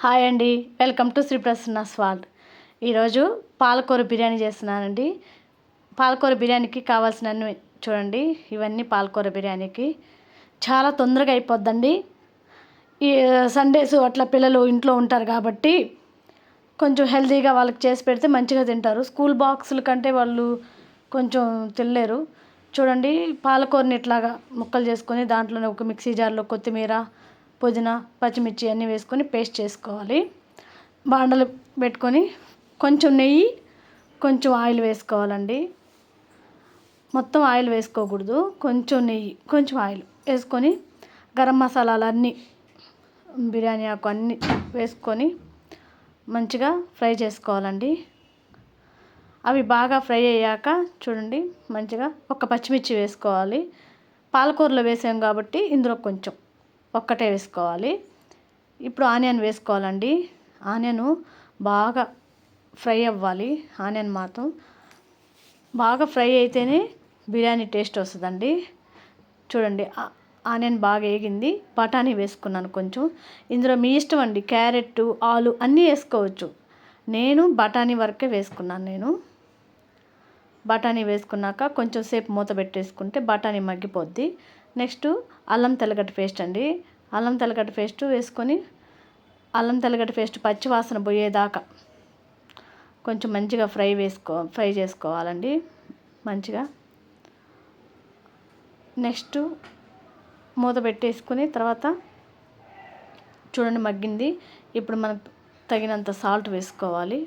Hi అండి, welcome to Shri Prasanna స్వాడ్. ఈరోజు పాలకూర బిర్యానీ చేస్తున్నానండి. పాలకూర బిర్యానీకి కావాల్సినవి చూడండి. ఇవన్నీ పాలకూర బిర్యానీకి చాలా తొందరగా అయిపోద్దండి. ఈ సండేస్ అట్లా పిల్లలు ఇంట్లో ఉంటారు కాబట్టి కొంచెం హెల్తీగా వాళ్ళకి చేసి పెడితే మంచిగా తింటారు. స్కూల్ బాక్సుల కంటే వాళ్ళు కొంచెం తినలేరు. చూడండి, పాలకూరని ఇట్లాగా ముక్కలు చేసుకొని దాంట్లోనే ఒక మిక్సీ జార్లో కొత్తిమీర, పుదీనా, పచ్చిమిర్చి అన్నీ వేసుకొని పేస్ట్ చేసుకోవాలి. బాండలు పెట్టుకొని కొంచెం నెయ్యి, కొంచెం ఆయిల్ వేసుకోవాలండి. మొత్తం ఆయిల్ వేసుకోకూడదు, కొంచెం నెయ్యి, కొంచెం ఆయిల్ వేసుకొని గరం మసాలాలు అన్నీ, బిర్యానీ ఆకు అన్నీ వేసుకొని మంచిగా ఫ్రై చేసుకోవాలండి. అవి బాగా ఫ్రై అయ్యాక చూడండి, మంచిగా ఒక పచ్చిమిర్చి వేసుకోవాలి. పాలకూరలో వేసాం కాబట్టి ఇందులో కొంచెం ఒక్కటే వేసుకోవాలి. ఇప్పుడు ఆనియన్ వేసుకోవాలండి. ఆనియన్ బాగా ఫ్రై అవ్వాలి. ఆనియన్ మాత్రం బాగా ఫ్రై అయితేనే బిర్యానీ టేస్ట్ వస్తుందండి. చూడండి, ఆనియన్ బాగా వేగింది. బఠానీ వేసుకున్నాను కొంచెం. ఇందులో మీ ఇష్టం అండి, క్యారెట్, ఆలు అన్నీ వేసుకోవచ్చు. నేను బఠానీ వరకే వేసుకున్నాను. బఠానీ వేసుకున్నాక కొంచెం సేపు మూత పెట్టేసుకుంటే బఠానీ మగ్గిపోద్ది. నెక్స్ట్ అల్లం తెల్లగడ్డ పేస్ట్ అండి. అల్లం తెల్లగడ్డ పేస్ట్ వేసుకొని అల్లం తెల్లగడ్డ పేస్ట్ పచ్చి వాసన పోయేదాకా కొంచెం మంచిగా ఫ్రై చేసుకోవాలండి మంచిగా. నెక్స్ట్ మూత పెట్టేసుకుని తర్వాత చూడండి మగ్గింది. ఇప్పుడు మనకు తగినంత సాల్ట్ వేసుకోవాలి.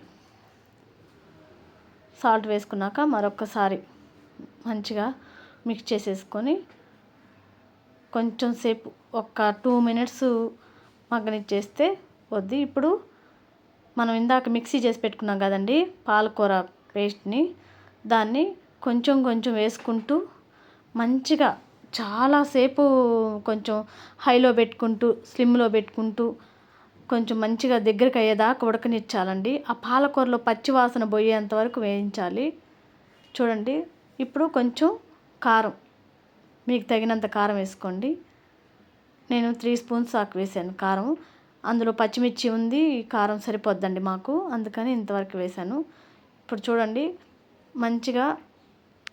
సాల్ట్ వేసుకున్నాక మరొకసారి మంచిగా మిక్స్ చేసేసుకొని కొంచెం సేపు ఒక 2 minutes మగ్గనిచ్చేస్తే వద్ది. ఇప్పుడు మనం ఇందాక మిక్సీ చేసి పెట్టుకున్నాం కదండి పాలకూర పేస్ట్ని, దాన్ని కొంచెం కొంచెం వేసుకుంటూ మంచిగా చాలాసేపు కొంచెం హైలో పెట్టుకుంటూ స్లిమ్లో పెట్టుకుంటూ కొంచెం మంచిగా దగ్గరికి అయ్యేదాకా ఉడకనిచ్చాలండి. ఆ పాలకూరలో పచ్చి వాసన పోయేంత వరకు వేయించాలి. చూడండి, ఇప్పుడు కొంచెం కారం, మీకు తగినంత కారం వేసుకోండి. నేను 3 spoons దాకా వేసాను కారం. అందులో పచ్చిమిర్చి ఉంది, కారం సరిపోద్దండి మాకు, అందుకని ఇంతవరకు వేసాను. ఇప్పుడు చూడండి మంచిగా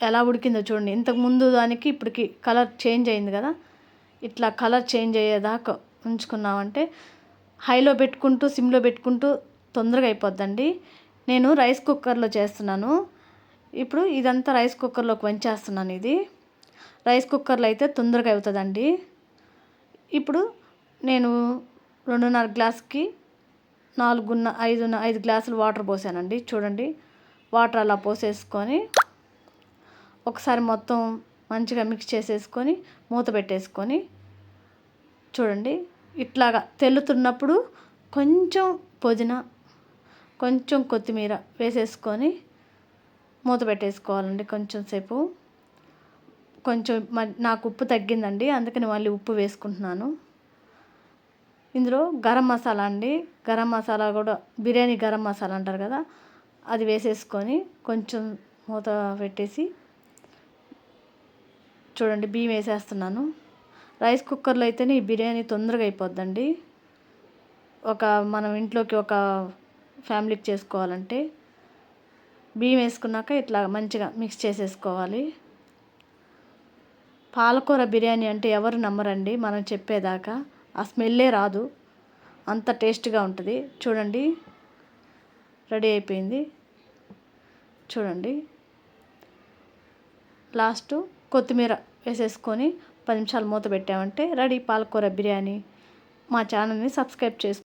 ఎలా ఉడికిందో చూడండి. ఇంతకుముందు దానికి ఇప్పటికి కలర్ చేంజ్ అయింది కదా. ఇట్లా కలర్ చేంజ్ అయ్యేదాకా ఉంచుకున్నామంటే హైలో పెట్టుకుంటూ సిమ్లో పెట్టుకుంటూ తొందరగా అయిపోద్దండి. నేను రైస్ కుక్కర్లో చేస్తున్నాను. ఇప్పుడు ఇదంతా రైస్ కుక్కర్లోకి వంచేస్తున్నాను. ఇది రైస్ కుక్కర్లో అయితే తొందరగా అవుతుందండి. ఇప్పుడు నేను 2.5 గ్లాస్కి 5 గ్లాసులు వాటర్ పోసానండి. చూడండి, వాటర్ అలా పోసేసుకొని ఒకసారి మొత్తం మంచిగా మిక్స్ చేసేసుకొని మూత పెట్టేసుకొని చూడండి, ఇట్లాగా తెల్లుతున్నప్పుడు కొంచెం పుదీనా, కొంచెం కొత్తిమీర వేసేసుకొని మూత పెట్టేసుకోవాలండి. కొంచెం సేపు కొంచెం నాకు ఉప్పు తగ్గిందండి, అందుకని మళ్ళీ ఉప్పు వేసుకుంటున్నాను. ఇందులో గరం మసాలా అండి, గరం మసాలా కూడా బిర్యానీ గరం మసాలా అంటారు కదా, అది వేసేసుకొని కొంచెం మూత పెట్టేసి చూడండి బియ్యం వేసేస్తున్నాను. రైస్ కుక్కర్లో అయితేనే ఈ బిర్యానీ తొందరగా అయిపోద్దండి. మనం ఇంట్లోకి ఒక ఫ్యామిలీకి చేసుకోవాలంటే బియ్యం వేసుకున్నాక ఇట్లా మంచిగా మిక్స్ చేసేసుకోవాలి. పాలకూర బిర్యానీ అంటే ఎవరు నమ్మరండి మనం చెప్పేదాకా, ఆ స్మెల్లే రాదు, అంత టేస్ట్గా ఉంటుంది. చూడండి, రెడీ అయిపోయింది. చూడండి, లాస్ట్ కొత్తిమీర వేసేసుకొని 10 నిమిషాలు మూత పెట్టామంటే రెడీ పాలకూర బిర్యానీ. మా ఛానల్ని సబ్స్క్రైబ్ చేసుకోండి.